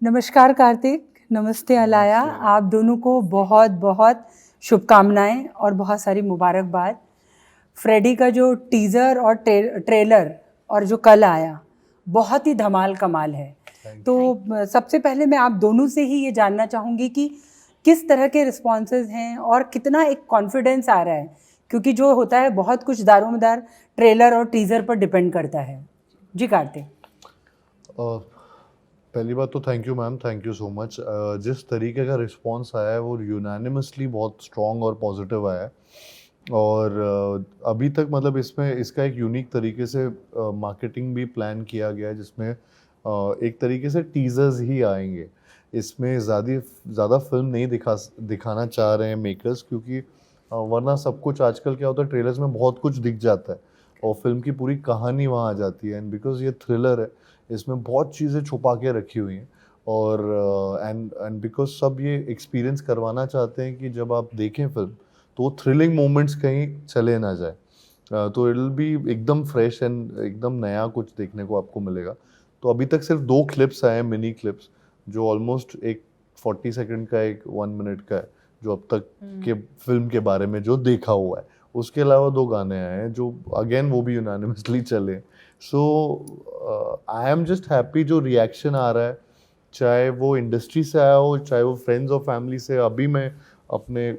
नमस्कार कार्तिक, नमस्ते अलाया। आप दोनों को बहुत बहुत शुभकामनाएं और बहुत सारी मुबारकबाद। फ्रेडी का जो टीज़र और ट्रेलर और जो कल आया, बहुत ही धमाल कमाल है। तो सबसे पहले मैं आप दोनों से ही ये जानना चाहूँगी कि किस तरह के रिस्पॉन्सेज हैं और कितना एक कॉन्फिडेंस आ रहा है, क्योंकि जो होता है बहुत कुछ दारोमदार ट्रेलर और टीज़र पर डिपेंड करता है। जी कार्तिक। पहली बात तो thank you ma'am, thank you so much. जिस तरीके का रिस्पांस आया है वो यूनानिमसली बहुत स्ट्रॉन्ग और पॉजिटिव आया है। और अभी तक मतलब इसमें इसका एक यूनिक तरीके से मार्केटिंग भी प्लान किया गया है, जिसमें एक तरीके से टीजर्स ही आएंगे। इसमें ज़्यादा फिल्म नहीं दिखाना चाह रहे हैं मेकर्स, क्योंकि वरना सब कुछ आजकल क्या होता है, ट्रेलर्स में बहुत कुछ दिख जाता है और फिल्म की पूरी कहानी वहाँ आ जाती है। एंड बिकॉज ये थ्रिलर है, इसमें बहुत चीज़ें छुपा के रखी हुई हैं। और एंड बिकॉज सब ये एक्सपीरियंस करवाना चाहते हैं कि जब आप देखें फिल्म तो थ्रिलिंग मोमेंट्स कहीं चले ना जाए। तो इट विल बी एकदम फ्रेश एंड एकदम नया कुछ देखने को आपको मिलेगा। तो अभी तक सिर्फ 2 क्लिप्स आए हैं, मिनी क्लिप्स, जो ऑलमोस्ट एक 40 सेकंड का, एक 1 मिनट का है, जो अब तक के फिल्म के बारे में जो देखा हुआ है। उसके अलावा 2 गाने आए हैं जो अगेन वो भी यूनानिमसली चले। सो आई एम जस्ट हैप्पी जो रिएक्शन आ रहा है, चाहे वो इंडस्ट्री से आया हो, चाहे वो फ्रेंड्स और फैमिली से। अभी मैं अपने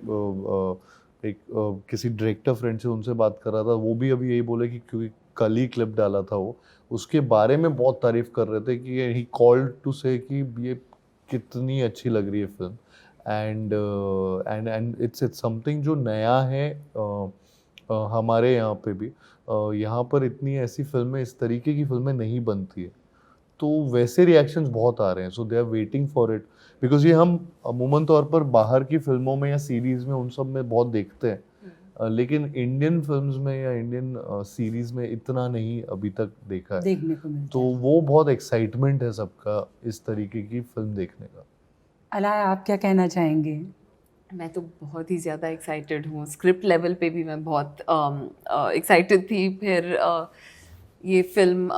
किसी डायरेक्टर फ्रेंड से उनसे बात कर रहा था, वो भी अभी यही बोले कि क्योंकि कल ही क्लिप डाला था वो, उसके बारे में बहुत तारीफ कर रहे थे कि ही कॉल्ड टू से कि ये कितनी अच्छी लग रही है फिल्म। एंड इट्स समथिंग जो नया है हमारे यहाँ पे भी। यहाँ पर इतनी ऐसी फिल्में, इस तरीके की फिल्में नहीं बनती है, तो वैसे रिएक्शंस बहुत आ रहे हैं। So they are waiting for it, because ये हम अमूमन तौर पर बाहर की फिल्मों में या सीरीज में उन सब में बहुत देखते हैं, लेकिन इंडियन फिल्म्स में या इंडियन सीरीज में इतना नहीं अभी तक देखा है। देखने को मिलता तो है। वो बहुत एक्साइटमेंट है सबका इस तरीके की फिल्म देखने का। अलाया, आप क्या कहना चाहेंगे? मैं तो बहुत ही ज़्यादा एक्साइटेड हूँ। स्क्रिप्ट लेवल पे भी मैं बहुत एक्साइटेड थी। फिर ये फिल्म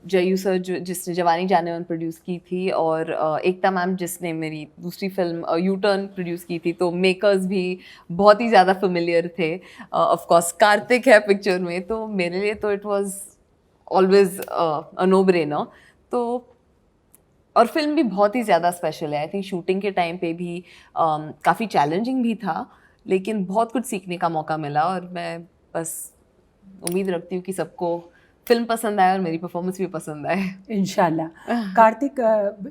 जयू सर जिसने जवानी जानेमन प्रोड्यूस की थी, और एकता मैम जिसने मेरी दूसरी फिल्म यू टर्न प्रोड्यूस की थी, तो मेकर्स भी बहुत ही ज़्यादा फेमिलियर थे। ऑफ कोर्स कार्तिक है पिक्चर में, तो मेरे लिए तो it was always a no brainer. तो और फिल्म भी बहुत ही ज़्यादा स्पेशल है। आई थिंक शूटिंग के टाइम पे भी काफ़ी चैलेंजिंग भी था, लेकिन बहुत कुछ सीखने का मौका मिला। और मैं बस उम्मीद रखती हूँ कि सबको फिल्म पसंद आए और मेरी परफॉर्मेंस भी पसंद आए। इंशाल्लाह। कार्तिक,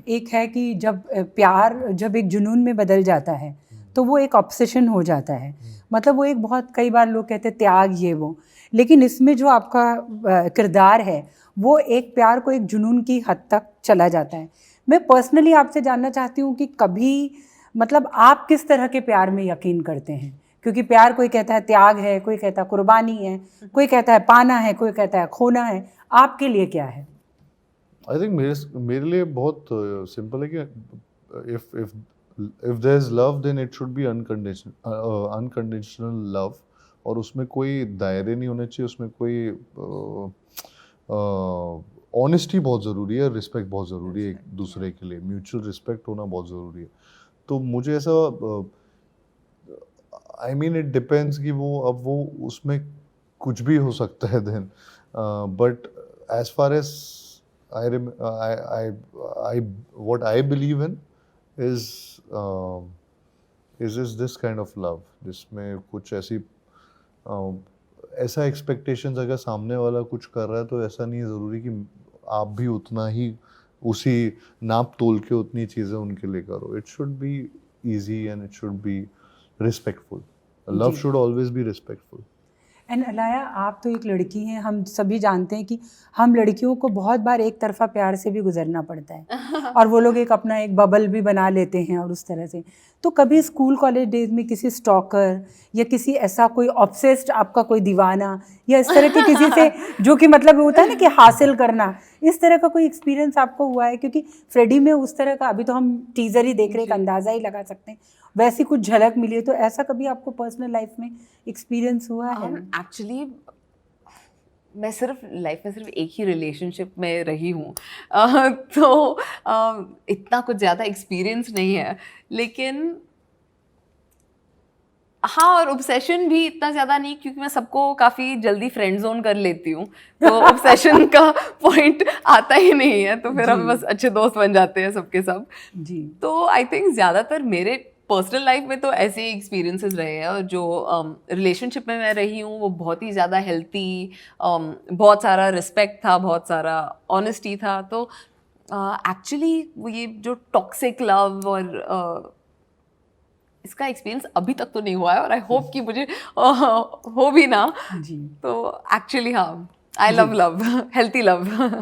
एक है कि जब प्यार जब एक जुनून में बदल जाता है तो वो एक ऑब्सेशन हो जाता है। मतलब वो एक बहुत, कई बार लोग कहते हैं त्याग ये वो, लेकिन इसमें जो आपका किरदार है वो एक प्यार को एक जुनून की हद तक चला जाता है। मैं पर्सनली आपसे जानना चाहती हूँ कि कभी मतलब आप किस तरह के प्यार में यकीन करते हैं? क्योंकि प्यार कोई कहता है त्याग है, कोई कहता है कुर्बानी है, कोई कहता है पाना है, कोई कहता है खोना है। आपके लिए क्या है? आई थिंक मेरे लिए बहुत सिंपल है कि if if if there is love then it should be unconditional love. और उसमें कोई दायरे नहीं होने चाहिए, उसमें कोई ऑनेस्टी बहुत ज़रूरी है, रिस्पेक्ट बहुत ज़रूरी है, एक दूसरे के लिए म्यूचुअल रिस्पेक्ट होना बहुत ज़रूरी है। तो मुझे ऐसा आई मीन इट डिपेंड्स कि वो उसमें कुछ भी हो सकता है then, but as far as I what I believe in is this kind of love, जिसमें कुछ ऐसा एक्सपेक्टेशंस, अगर सामने वाला कुछ कर रहा है तो ऐसा नहीं ज़रूरी कि आप भी उतना ही उसी नाप तोल के उतनी चीज़ें उनके लिए करो। It should B easy and it should be respectful. Love should always be respectful. And Alaya, आप तो एक लड़की हैं, हम सभी जानते हैं कि हम लड़कियों को बहुत बार एक तरफा प्यार से भी गुजरना पड़ता है और वो लोग एक अपना एक बबल भी बना लेते हैं और उस तरह से। तो कभी स्कूल कॉलेज डेज में किसी स्टॉकर या किसी ऐसा कोई ऑब्सेस्ड आपका कोई दीवाना या इस तरह के किसी से जो कि मतलब होता है ना कि हासिल करना, इस तरह का कोई एक्सपीरियंस आपको हुआ है? क्योंकि फ्रेडी में उस तरह का, अभी तो हम टीज़र ही देख रहे हैं, एक अंदाज़ा ही लगा सकते हैं, वैसी कुछ झलक मिली है। तो ऐसा कभी आपको पर्सनल लाइफ में एक्सपीरियंस हुआ है? एक्चुअली मैं सिर्फ लाइफ में सिर्फ एक ही रिलेशनशिप में रही हूँ, तो इतना कुछ ज़्यादा एक्सपीरियंस नहीं है, लेकिन हाँ, और ऑब्सेशन भी इतना ज़्यादा नहीं, क्योंकि मैं सबको काफ़ी जल्दी फ्रेंड जोन कर लेती हूँ, तो ऑब्सेशन का पॉइंट आता ही नहीं है, तो फिर हम बस अच्छे दोस्त बन जाते हैं सबके सब जी। तो आई थिंक ज़्यादातर मेरे पर्सनल लाइफ में तो ऐसे ही एक्सपीरियंसेस रहे हैं, और जो रिलेशनशिप में मैं रही हूँ वो बहुत ही ज़्यादा हेल्थी, बहुत सारा रिस्पेक्ट था, बहुत सारा ऑनेस्टी था, तो एक्चुअली ये जो टॉक्सिक लव और इसका एक्सपीरियंस अभी तक तो नहीं हुआ है, और आई होप कि मुझे हो भी ना। जी। तो एक्चुअली हाँ, I love love, healthy love.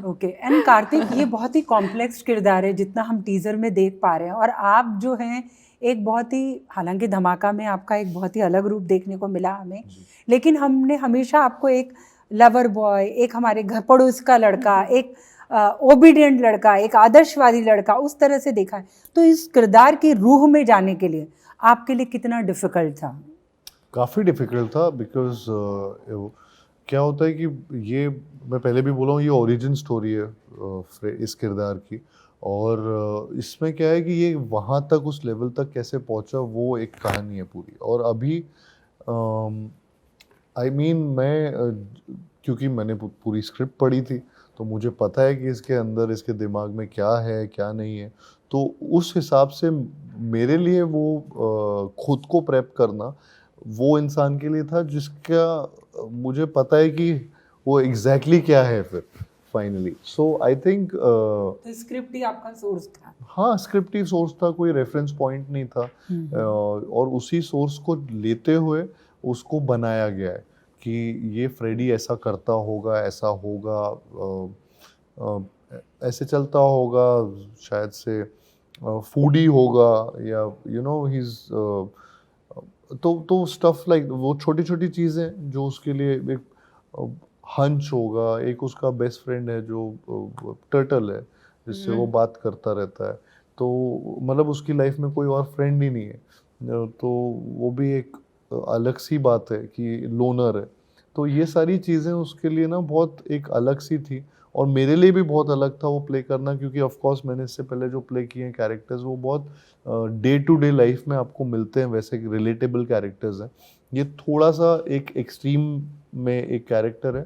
Okay, and Kartik, ये बहुत ही कॉम्प्लेक्स किरदार है जितना हम टीजर में देख पा रहे हैं, और आप जो हैं एक बहुत ही, हालांकि धमाका में आपका एक बहुत ही अलग रूप देखने को मिला हमें, लेकिन हमने हमेशा आपको एक लवर बॉय, एक हमारे घर पड़ोस का लड़का, एक ओबीडियंट लड़का, एक आदर्शवादी लड़का, उस तरह से देखा है। तो इस किरदार की रूह में जाने के लिए आपके लिए कितना डिफिकल्ट था? काफ़ी डिफिकल्ट था, बिकॉज क्या होता है कि ये, मैं पहले भी बोला हूँ, ये ओरिजिन स्टोरी है इस किरदार की, और इसमें क्या है कि ये वहाँ तक, उस लेवल तक कैसे पहुँचा, वो एक कहानी है पूरी। और अभी आई मीन मैं क्योंकि मैंने पूरी स्क्रिप्ट पढ़ी थी, तो मुझे पता है कि इसके अंदर, इसके दिमाग में क्या है क्या नहीं है, तो उस हिसाब से मेरे लिए वो खुद को प्रेप करना वो इंसान के लिए था जिसका मुझे पता है कि वो एग्जैक्टली क्या है फिर फाइनली। सो आई थिंक तो स्क्रिप्ट ही आपका सोर्स था? हाँ, स्क्रिप्ट ही सोर्स था, कोई रेफरेंस पॉइंट नहीं था, और उसी सोर्स को लेते हुए उसको बनाया गया है कि ये फ्रेडी ऐसा करता होगा, ऐसा होगा, ऐसे चलता होगा, शायद से फूडी होगा, या यू नो ही इज, तो स्टफ लाइक वो छोटी छोटी चीज़ें जो उसके लिए एक हंच होगा। एक उसका बेस्ट फ्रेंड है जो टर्टल है, जिससे वो बात करता रहता है, तो मतलब उसकी लाइफ में कोई और फ्रेंड ही नहीं है, तो वो भी एक अलग सी बात है कि लोनर है। तो ये सारी चीज़ें उसके लिए ना बहुत एक अलग सी थी, और मेरे लिए भी बहुत अलग था वो प्ले करना, क्योंकि ऑफ कोर्स मैंने इससे पहले जो प्ले किए हैं कैरेक्टर्स वो बहुत डे टू डे लाइफ में आपको मिलते हैं, वैसे रिलेटेबल कैरेक्टर्स हैं। ये थोड़ा सा एक एक्सट्रीम में एक कैरेक्टर है,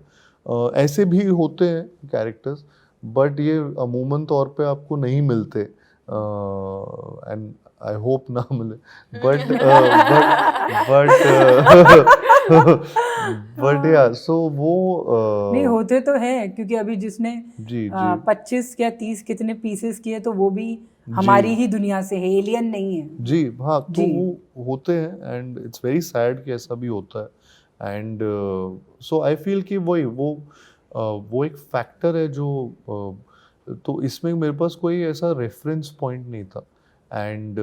ऐसे भी होते हैं कैरेक्टर्स, बट ये अमूमन तौर पे आपको नहीं मिलते, एंड आई होप ना मिले, बट बट या सो वो नहीं होते तो हैं, क्योंकि अभी जिसने जी 25 या 30 कितने पीसेस किए, तो वो भी हमारी ही दुनिया से है, एलियन नहीं है। जी हाँ, तो वो होते हैं, एंड इट्स वेरी सैड कि ऐसा भी होता है, एंड सो आई फील कि वो एक फैक्टर है जो तो इसमें मेरे पास कोई ऐसा रेफरेंस पॉइंट नहीं था, एंड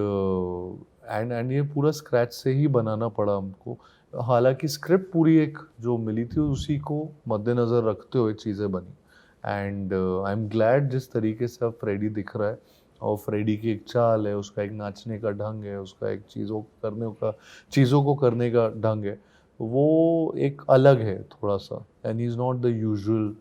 ये पूरा स्क्रैच से ही बनाना पड़ा हमको। हालांकि स्क्रिप्ट पूरी एक जो मिली थी उसी को मद्देनज़र रखते हुए चीज़ें बनी, एंड आई एम ग्लैड जिस तरीके से अब फ्रेडी दिख रहा है, और फ्रेडी की एक चाल है, उसका एक नाचने का ढंग है, उसका एक चीज़ों को करने का ढंग है, वो एक अलग है थोड़ा सा, and he is not the usual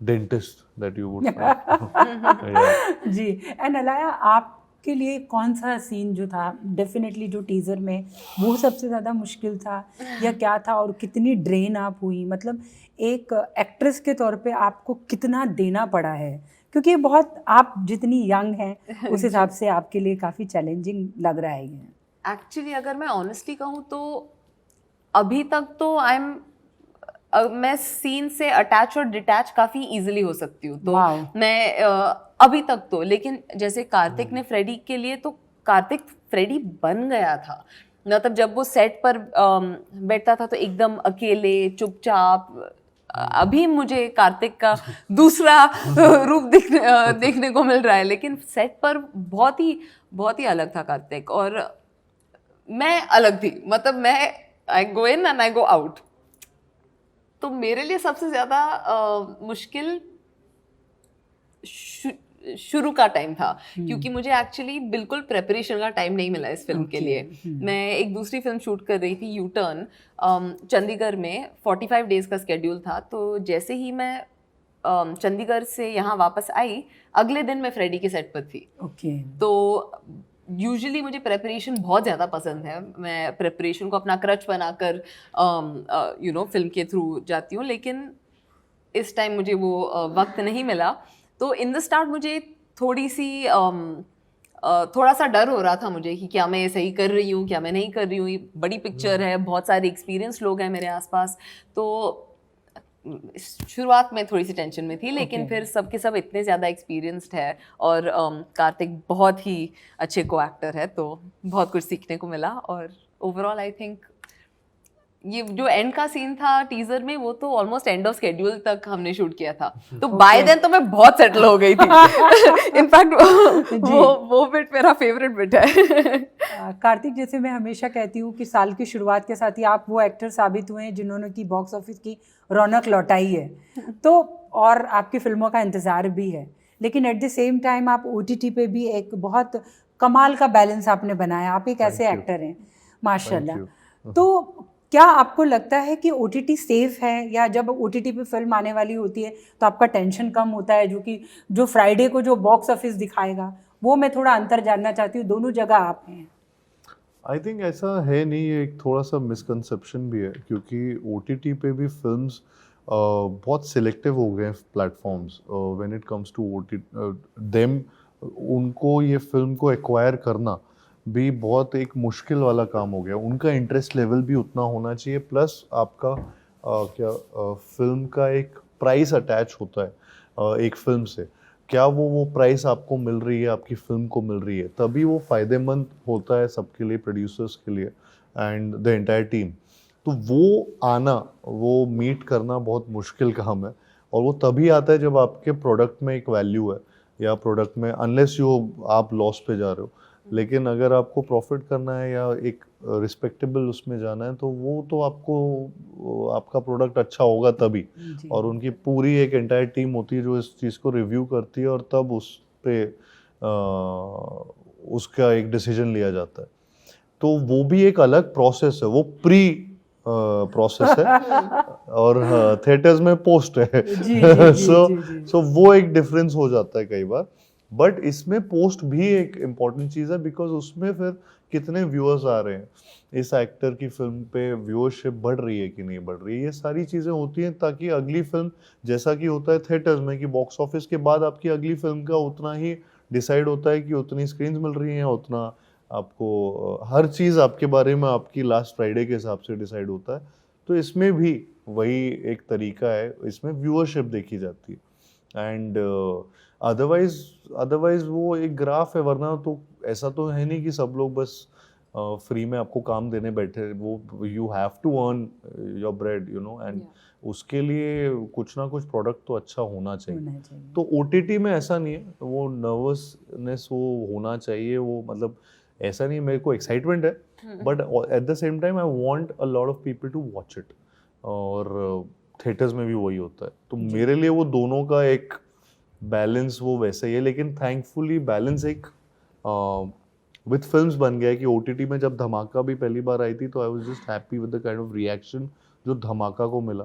dentist that you would find. जी। एंड अलाया, आपके लिए कौन सा सीन जो था, डेफिनेटली जो टीज़र में, वो सबसे ज़्यादा मुश्किल था या क्या था, और कितनी ड्रेन आप हुई, मतलब एक एक्ट्रेस के तौर पे आपको कितना देना पड़ा है, क्योंकि ये बहुत, आप जितनी यंग हैं उस हिसाब से आपके लिए काफ़ी चैलेंजिंग लग रहा है ये। एक्चुअली अगर मैं ऑनेस्टली कहूँ तो अभी तक तो मैं सीन से अटैच और डिटैच काफ़ी इजीली हो सकती हूँ, तो मैं अभी तक तो, लेकिन जैसे कार्तिक ने फ्रेडी के लिए, तो कार्तिक फ्रेडी बन गया था, मतलब जब वो सेट पर बैठता था तो एकदम अकेले चुपचाप। अभी मुझे कार्तिक का दूसरा रूप देखने को मिल रहा है, लेकिन सेट पर बहुत ही अलग था कार्तिक, और मैं अलग थी, मतलब मैं आई गो in and I go out. तो मेरे लिए सबसे ज़्यादा मुश्किल शुरू का टाइम था, क्योंकि मुझे एक्चुअली बिल्कुल प्रेपरेशन का टाइम नहीं मिला इस फिल्म के लिए। मैं एक दूसरी फिल्म शूट कर रही थी, यू टर्न, चंडीगढ़ में 45 डेज का स्केड्यूल था। तो जैसे ही मैं चंडीगढ़ से यहाँ वापस आई, अगले दिन मैं फ्रेडी के सेट पर थी। तो यूजुअली मुझे प्रेपरेशन बहुत ज़्यादा पसंद है, मैं प्रेपरेशन को अपना क्रच बनाकर फिल्म के थ्रू जाती हूँ, लेकिन इस टाइम मुझे वो वक्त नहीं मिला। तो इन द स्टार्ट मुझे थोड़ा सा डर हो रहा था मुझे कि क्या मैं सही कर रही हूँ, क्या मैं नहीं कर रही हूँ। ये बड़ी पिक्चर है, बहुत सारे एक्सपीरियंस लोग हैं मेरे आसपास, तो शुरुआत में थोड़ी सी टेंशन में थी, लेकिन फिर सबके सब इतने ज़्यादा एक्सपीरियंस्ड है, और कार्तिक बहुत ही अच्छे को एक्टर है, तो बहुत कुछ सीखने को मिला। और ओवरऑल आई थिंक ये जो एंड का सीन था टीजर में, वो तो ऑलमोस्ट एंड ऑफ स्केड्यूल तक हमने शूट किया था, तो बाय देन तो मैं बहुत सेटल हो गई थी। इनफैक्ट वो बिट मेरा फेवरेट बिट है। कार्तिक, जैसे मैं हमेशा कहती हूँ कि साल की शुरुआत के साथ ही आप वो एक्टर साबित हुए हैं जिन्होंने की बॉक्स ऑफिस की रौनक लौटाई है, तो और आपकी फिल्मों का इंतज़ार भी है, लेकिन एट द सेम टाइम आप OTT पे भी एक बहुत कमाल का बैलेंस आपने बनाया। आप एक ऐसे एक्टर हैं माशाल्लाह। तो क्या आपको लगता है कि OTT सेफ है, या जब OTT पे फिल्म आने वाली होती है तो आपका टेंशन कम होता है, जो फ्राइडे को जो बॉक्स ऑफिस दिखाएगा, वो मैं थोड़ा अंतर जानना चाहती हूँ। दोनों जगह आप हैं। आई थिंक ऐसा है नहीं, ये एक थोड़ा सा मिसकंसेप्शन भी है, क्योंकि OTT पे भी फिल्म्स बहुत सिलेक्टिव हो गए हैं platforms when it comes to them. उनको ये फिल्म को एक्वायर करना भी बहुत एक मुश्किल वाला काम हो गया। उनका इंटरेस्ट लेवल भी उतना होना चाहिए, प्लस आपका फिल्म का एक प्राइस अटैच होता है एक फिल्म से। क्या वो प्राइस आपको मिल रही है, आपकी फिल्म को मिल रही है, तभी वो फ़ायदेमंद होता है सबके लिए, प्रोड्यूसर्स के लिए एंड द एंटायर टीम। तो वो आना, वो मीट करना बहुत मुश्किल काम है, और वो तभी आता है जब आपके प्रोडक्ट में एक वैल्यू है, या प्रोडक्ट में अनलेस आप लॉस पे जा रहे हो। लेकिन अगर आपको प्रॉफिट करना है या एक रिस्पेक्टेबल उसमें जाना है, तो वो तो आपका प्रोडक्ट अच्छा होगा तभी। और उनकी पूरी एक एंटायर टीम होती है जो इस चीज़ को रिव्यू करती है, और तब उस पे उसका एक डिसीजन लिया जाता है। तो वो भी एक अलग प्रोसेस है, वो प्री प्रोसेस है, और थिएटर्स में पोस्ट है। सो वो एक डिफरेंस हो जाता है कई बार। बट इसमें पोस्ट भी एक इम्पॉर्टेंट चीज़ है, बिकॉज उसमें फिर कितने व्यूअर्स आ रहे हैं, इस एक्टर की फिल्म पे व्यूअरशिप बढ़ रही है कि नहीं बढ़ रही है, ये सारी चीज़ें होती हैं, ताकि अगली फिल्म, जैसा कि होता है थिएटर्स में कि बॉक्स ऑफिस के बाद आपकी अगली फिल्म का उतना ही डिसाइड होता है कि उतनी स्क्रीन्स मिल रही हैं, उतना आपको हर चीज़ आपके बारे में आपकी लास्ट फ्राइडे के हिसाब से डिसाइड होता है। तो इसमें भी वही एक तरीका है, इसमें व्यूअरशिप देखी जाती है। एंड अदरवाइज वो एक ग्राफ है, वरना तो ऐसा तो है नहीं कि सब लोग बस फ्री में आपको काम देने बैठे। वो you have to earn your bread, and उसके लिए कुछ ना कुछ प्रोडक्ट तो अच्छा होना चाहिए। तो OTT में ऐसा नहीं है, वो नर्वसनेस वो होना चाहिए, वो मतलब ऐसा नहीं, मेरे को एक्साइटमेंट है, but at the same time I want a lot of people to watch it, और थिएटर्स में भी वही होता है। तो मेरे लिए वो दोनों का एक बैलेंस वो वैसे ही है, लेकिन थैंकफुली बैलेंस एक विद फिल्म्स बन गया है कि OTT में जब धमाका भी पहली बार आई थी, तो I was just happy with the kind of reaction जो धमाका को मिला,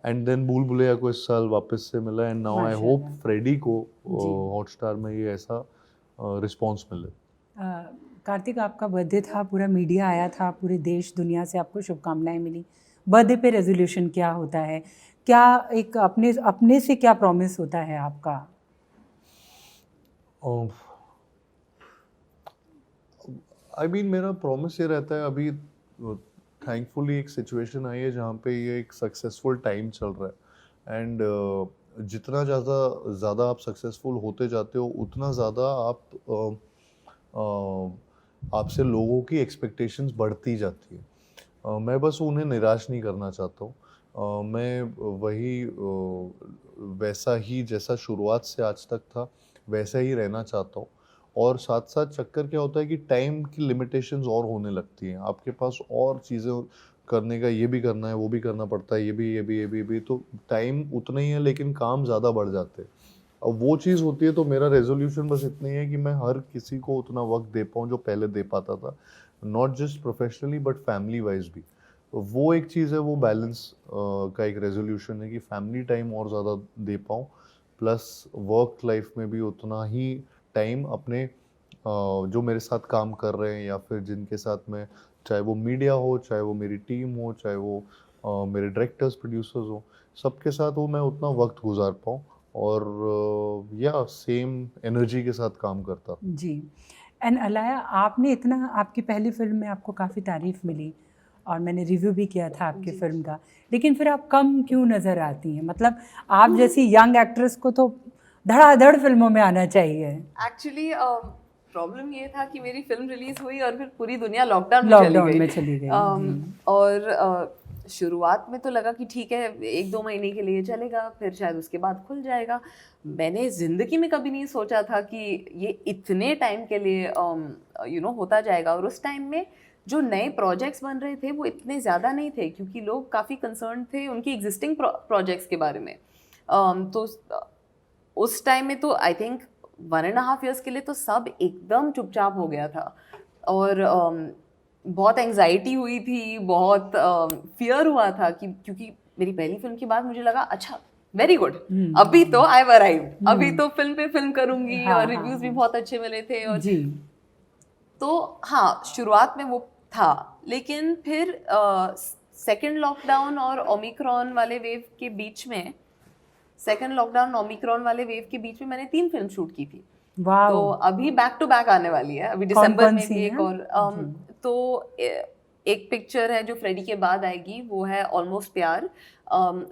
एंड देन भूल भुलैया को इस साल वापस से मिला, and now I hope Freddy को हॉटस्टार में ये ऐसा रिस्पॉन्स मिले। कार्तिक, आपका बर्थडे था, पूरा मीडिया आया था, पूरे देश दुनिया से आपको शुभकामनाएं मिली। बर्थडे पे रेजोल्यूशन क्या होता है, क्या एक अपने से क्या प्रॉमिस होता है आपका? आई मीन मेरा प्रॉमिस ये रहता है, अभी थैंकफुली एक सिचुएशन आई है जहाँ पे ये एक सक्सेसफुल टाइम चल रहा है, एंड जितना ज़्यादा आप सक्सेसफुल होते जाते हो, उतना ज़्यादा आपसे लोगों की एक्सपेक्टेशंस बढ़ती जाती है। मैं बस उन्हें निराश नहीं करना चाहता हूँ। मैं वही वैसा ही जैसा शुरुआत से आज तक था वैसा ही रहना चाहता हूँ। और साथ साथ चक्कर क्या होता है कि टाइम की लिमिटेशंस और होने लगती हैं, आपके पास और चीज़ें करने का, ये भी करना है, वो भी करना पड़ता है, ये भी, तो टाइम उतना ही है, लेकिन काम ज़्यादा बढ़ जाते हैं। अब वो चीज़ होती है, तो मेरा रेजोल्यूशन बस इतना ही है कि मैं हर किसी को उतना वक्त दे पाऊँ जो पहले दे पाता था, not just professionally but family wise भी। तो वो एक चीज़ है, वो बैलेंस का एक रेजोल्यूशन है कि फैमिली टाइम और ज़्यादा दे पाऊँ, प्लस वर्क लाइफ में भी उतना ही टाइम अपने जो मेरे साथ काम कर रहे हैं या फिर जिनके साथ मैं, चाहे वो मीडिया हो, चाहे वो मेरी टीम हो, चाहे वो मेरे डायरेक्टर्स प्रोड्यूसर्स हो, सबके साथ वो मैं उतना वक्त गुजार पाऊँ और या सेम एनर्जी के साथ काम करता। जी। एंड अलाया, आपने इतना, आपकी पहली फिल्म में आपको काफ़ी तारीफ़ मिली और मैंने रिव्यू भी किया था आपकी फिल्म का, लेकिन फिर आप कम क्यों नज़र आती हैं? मतलब आप जैसी यंग एक्ट्रेस को तो धड़ाधड़ फिल्मों में आना चाहिए। एक्चुअली प्रॉब्लम ये था कि मेरी फिल्म रिलीज हुई और फिर पूरी दुनिया लॉकडाउन में चली गई। और शुरुआत में तो लगा कि ठीक है 1-2 महीने के लिए चलेगा, फिर शायद उसके बाद खुल जाएगा। मैंने ज़िंदगी में कभी नहीं सोचा था कि ये इतने टाइम के लिए होता जाएगा। और उस टाइम में जो नए प्रोजेक्ट्स बन रहे थे वो इतने ज़्यादा नहीं थे, क्योंकि लोग काफ़ी कंसर्न थे उनकी एग्जिस्टिंग प्रोजेक्ट्स के बारे में। तो उस टाइम में तो आई थिंक 1.5 years के लिए तो सब एकदम चुपचाप हो गया था। और बहुत एंजाइटी हुई थी, बहुत फियर हुआ था कि, क्योंकि मेरी पहली फिल्म के बाद मुझे लगा अच्छा वेरी गुड, अभी तो आई अराइव्ड, अभी तो फिल्म पे फिल्म करूंगी। और रिव्यूज भी बहुत अच्छे मिले थे। और जी। तो हाँ, शुरुआत में वो था, लेकिन फिर सेकेंड लॉकडाउन और ओमिक्रॉन वाले वेव के बीच में, मैंने 3 फिल्म शूट की थी। तो अभी बैक टू बैक आने वाली है, अभी दिसंबर में भी एक और। तो एक पिक्चर है जो फ्रेडी के बाद आएगी, वो है ऑलमोस्ट प्यार।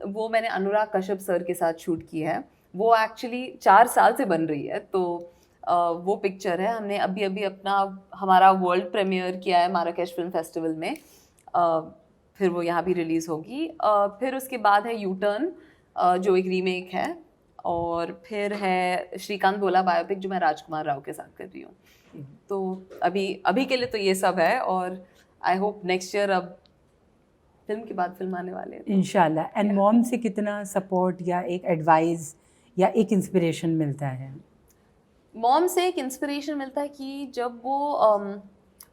वो मैंने अनुराग कश्यप सर के साथ शूट की है। वो एक्चुअली 4 साल से बन रही है। तो वो पिक्चर है, हमने अभी अभी हमारा वर्ल्ड प्रीमियर किया है माराकेश फिल्म फेस्टिवल में। फिर वो यहाँ भी रिलीज होगी। फिर उसके बाद है यू टर्न, जो एक रीमेक है। और फिर है श्रीकांत बोला बायोपिक, जो मैं राजकुमार राव के साथ कर रही हूँ। तो अभी के लिए तो ये सब है, और आई होप नेक्स्ट ईयर अब फिल्म के बाद फिल्म आने वाले हैं इंशाल्लाह। एंड मॉम से कितना सपोर्ट या एक एडवाइस या एक इंस्पिरेशन मिलता है? मॉम से एक इंस्पिरेशन मिलता है कि जब वो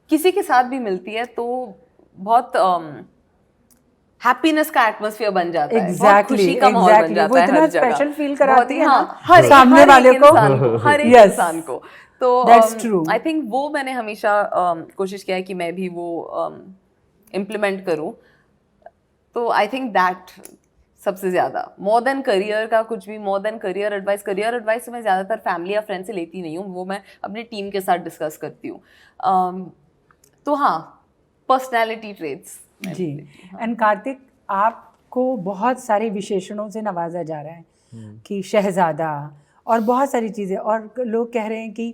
किसी के साथ भी मिलती है तो बहुत हैप्पीनेस का एटमॉस्फेयर बन जाता है, बहुत खुशी का माहौल बन जाता है। वो इतना स्पेशल फील कराती है ना सामने वाले को, हर एक Yes. इंसान को। तो आई थिंक वो मैंने हमेशा कोशिश किया है कि मैं भी वो इम्प्लीमेंट करूं। तो आई थिंक दैट सबसे ज़्यादा, मोर देन करियर का कुछ भी, मोर देन करियर एडवाइस मैं ज़्यादातर फैमिली या फ्रेंड से लेती नहीं हूँ, वो मैं अपनी टीम के साथ डिस्कस करती हूँ। तो हाँ, पर्सनैलिटी ट्रेट्स। जी। एंड कार्तिक, आपको बहुत सारे विशेषणों से नवाजा जा रहा है कि शहजादा और बहुत सारी चीज़ें, और लोग कह रहे हैं कि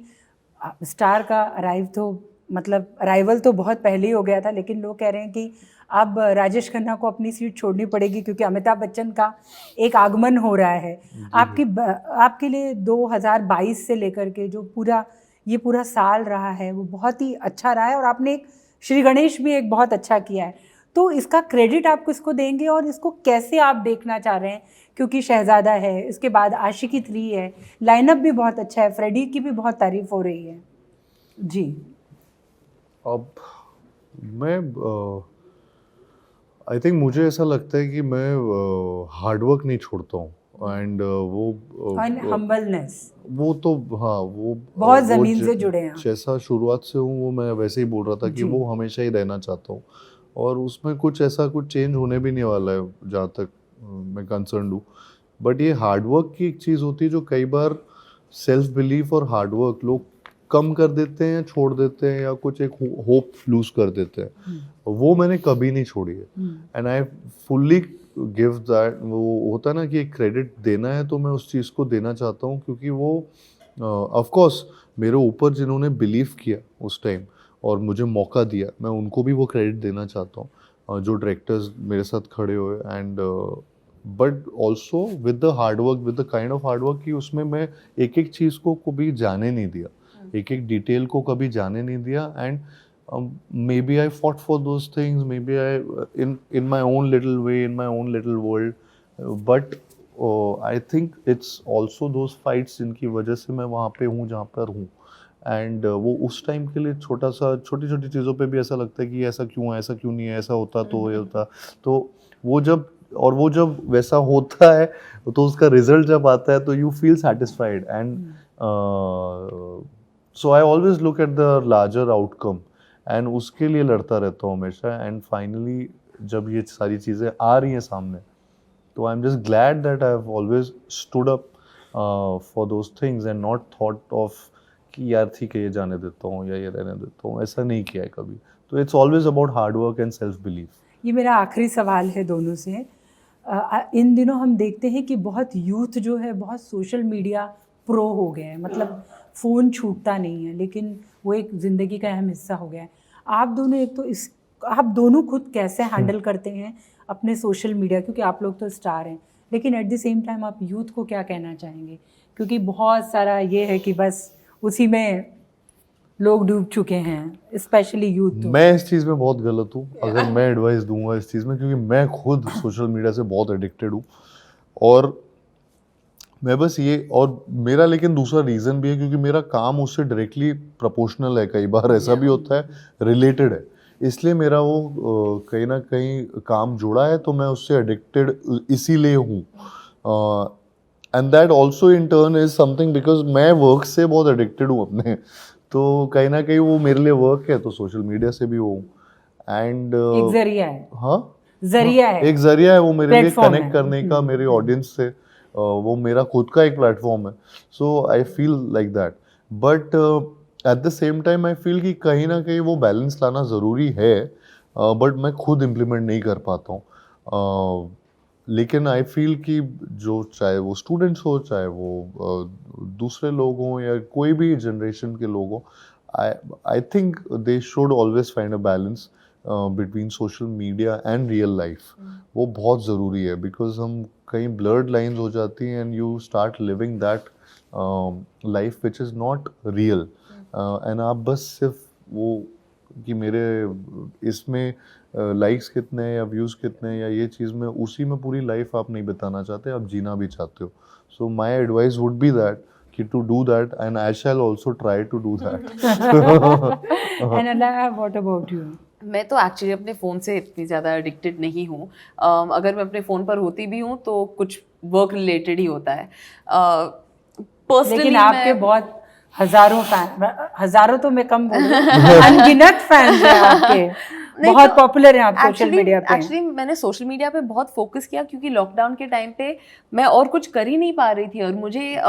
स्टार का अराइवल तो बहुत पहले ही हो गया था, लेकिन लोग कह रहे हैं कि अब राजेश खन्ना को अपनी सीट छोड़नी पड़ेगी क्योंकि अमिताभ बच्चन का एक आगमन हो रहा है। आपके लिए 2022 से लेकर के जो पूरा साल रहा है वो बहुत ही अच्छा रहा है, और आपने एक श्री गणेश भी एक बहुत अच्छा किया है। तो इसका क्रेडिट आप किसको देंगे और इसको कैसे आप देखना चाह रहे हैं? क्योंकि शहजादा है, इसके बाद आशिकी 3 है, लाइनअप भी बहुत अच्छा है, फ्रेडी की भी बहुत तारीफ हो रही है। जी। अब मैं आई थिंक मुझे ऐसा लगता है कि मैं हार्डवर्क नहीं छोड़ता हूँ, एंड वो हम्बलनेस, वो तो हाँ, वो बहुत ज़मीन से जुड़े हैं। जैसा शुरुआत से हूँ वो मैं वैसे ही बोल रहा था कि वो हमेशा ही रहना चाहता हूँ, और उसमें कुछ चेंज होने भी नहीं वाला है जहाँ तक मैं कंसर्न हूँ। बट ये हार्डवर्क की एक चीज़ होती है जो कई बार सेल्फ बिलीफ और हार्डवर्क लोग कम कर देते हैं, छोड़ देते हैं, या कुछ एक होप लूज कर देते हैं। वो मैंने कभी नहीं छोड़ी है, and I fully give that. वो होता है ना कि एक क्रेडिट देना है तो मैं उस चीज़ को देना चाहता हूँ, क्योंकि वो ऑफ कोर्स मेरे ऊपर जिन्होंने बिलीव किया उस टाइम और मुझे मौका दिया, मैं उनको भी वो क्रेडिट देना चाहता हूँ, जो डायरेक्टर्स मेरे साथ खड़े हुए। And but also with the hard work, with the kind of hard work कि उसमें मैं एक एक चीज़ को कभी जाने नहीं दिया, एक एक डिटेल को कभी जाने नहीं दिया। And maybe I fought for those things, maybe I in my own little way, in my own little world, but I think it's also those fights जिनकी वजह से मैं वहाँ पे हूँ जहाँ पर हूँ. एंड वो उस टाइम के लिए छोटी छोटी चीज़ों पे भी ऐसा लगता है कि ऐसा क्यों है, ऐसा क्यों नहीं है, ऐसा होता तो ये होता. तो वो जब वैसा होता है तो उसका रिजल्ट जब आता है तो you feel satisfied. And so I always look at the larger outcome and उसके लिए लड़ता रहता हूँ हमेशा. एंड फाइनली जब ये सारी चीज़ें आ रही हैं सामने तो I am just glad that I have always stood up for those things and not thought of कि यार ठीक है ये जाने देता हूँ या ये रहने देता हूँ. ऐसा नहीं किया है कभी. तो it's always about hard work and self belief. ये मेरा आखिरी सवाल है दोनों से. इन दिनों हम देखते हैं कि बहुत यूथ जो है बहुत सोशल मीडिया प्रो हो गए हैं, मतलब फ़ोन छूटता नहीं है, लेकिन वो एक ज़िंदगी का अहम हिस्सा हो गया है. आप दोनों एक तो इस आप दोनों खुद कैसे हैंडल करते हैं अपने सोशल मीडिया, क्योंकि आप लोग तो स्टार हैं, लेकिन एट द सेम टाइम आप यूथ को क्या कहना चाहेंगे, क्योंकि बहुत सारा ये है कि बस उसी में लोग डूब चुके हैं, स्पेशली यूथ. तो मैं इस चीज़ में बहुत गलत हूँ अगर मैं एडवाइस दूंगा इस चीज़ में, क्योंकि मैं खुद सोशल मीडिया से बहुत एडिक्टेड हूँ. और मैं बस ये, और मेरा लेकिन दूसरा रीज़न भी है क्योंकि मेरा काम उससे डायरेक्टली प्रोपोर्शनल है. कई बार ऐसा भी होता है, रिलेटेड है, इसलिए मेरा वो कहीं ना कहीं काम जुड़ा है, तो मैं उससे एडिक्टेड इसीलिए हूँ. And that also in turn is something because मैं वर्क से बहुत एडिक्टेड हूँ अपने. तो कहीं ना कहीं वो मेरे लिए वर्क है, तो सोशल मीडिया से भी वो. एंड एक जरिया है. हाँ, जरिया है, एक जरिया है वो मेरे लिए Platform कनेक्ट है. करने का मेरे ऑडियंस से. वो मेरा खुद का एक प्लेटफॉर्म है. So I feel like that. But at the same time I feel कि कहीं ना कहीं वो बैलेंस लाना ज़रूरी है, बट मैं खुद इम्प्लीमेंट नहीं कर पाता हूँ. लेकिन आई फील कि जो चाहे वो स्टूडेंट्स हो, चाहे वो दूसरे लोग हों या कोई भी जनरेशन के लोग हों, I think they should always find a balance between social media and real life. वो बहुत ज़रूरी है बिकॉज हम कहीं ब्लर्ड लाइंस हो जाती हैं and you start living that life which is not real. And आप बस सिर्फ वो कि मेरे इसमें लाइक्स कितने हैं या व्यूज़ कितने हैं या ये चीज़ में, उसी में पूरी लाइफ आप नहीं बिताना चाहते, आप जीना भी चाहते हो. So my advice would be that कि to do that and I shall also try to do that. And Allah, what about you? मैं तो एक्चुअली अपने फ़ोन से इतनी ज़्यादा एडिक्टेड नहीं हूँ. अगर मैं अपने फ़ोन पर होती भी हूँ तो कुछ वर्क रिलेटेड ही होता है. पर्सनली लेकिन आपके बहुत हजारों तो मैं कम बोलूं, अनगिनत फैंस हैं आपके. बहुत पॉपुलर हैं आप सोशल मीडिया पे. एक्चुअली मैंने सोशल मीडिया पे बहुत फोकस किया क्योंकि लॉकडाउन के टाइम पे मैं और कुछ कर ही नहीं पा रही थी और मुझे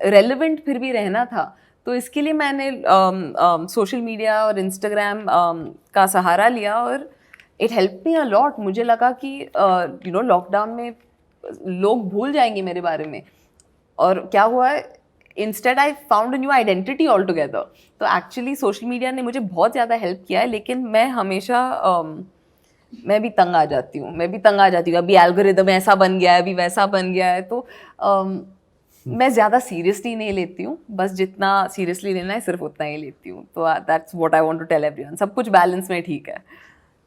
रेलेवेंट फिर भी रहना था. तो इसके लिए मैंने सोशल मीडिया और इंस्टाग्राम का सहारा लिया और it help me a lot. मुझे लगा कि लॉकडाउन में लोग भूल जाएंगे मेरे बारे में, और क्या हुआ है, instead I found a new identity all together. तो एक्चुअली सोशल मीडिया ने मुझे बहुत ज़्यादा हेल्प किया है, लेकिन मैं हमेशा मैं भी तंग आ जाती हूँ. अभी एल्गोरिदम ऐसा बन गया है, अभी वैसा बन गया है, तो मैं ज़्यादा सीरियसली नहीं लेती हूँ. बस जितना सीरियसली लेना है सिर्फ उतना ही लेती हूँ. तो that's what I want to tell everyone. सब कुछ बैलेंस में ठीक है.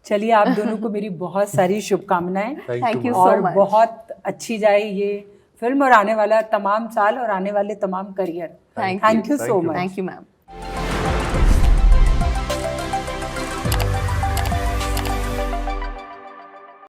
चलिए, आप दोनों को मेरी बहुत सारी शुभकामनाएं. थैंक यू और सो मच. बहुत अच्छी जाए ये फिल्म और आने वाला तमाम साल और आने वाले तमाम career. Thank you so much. Thank you ma'am.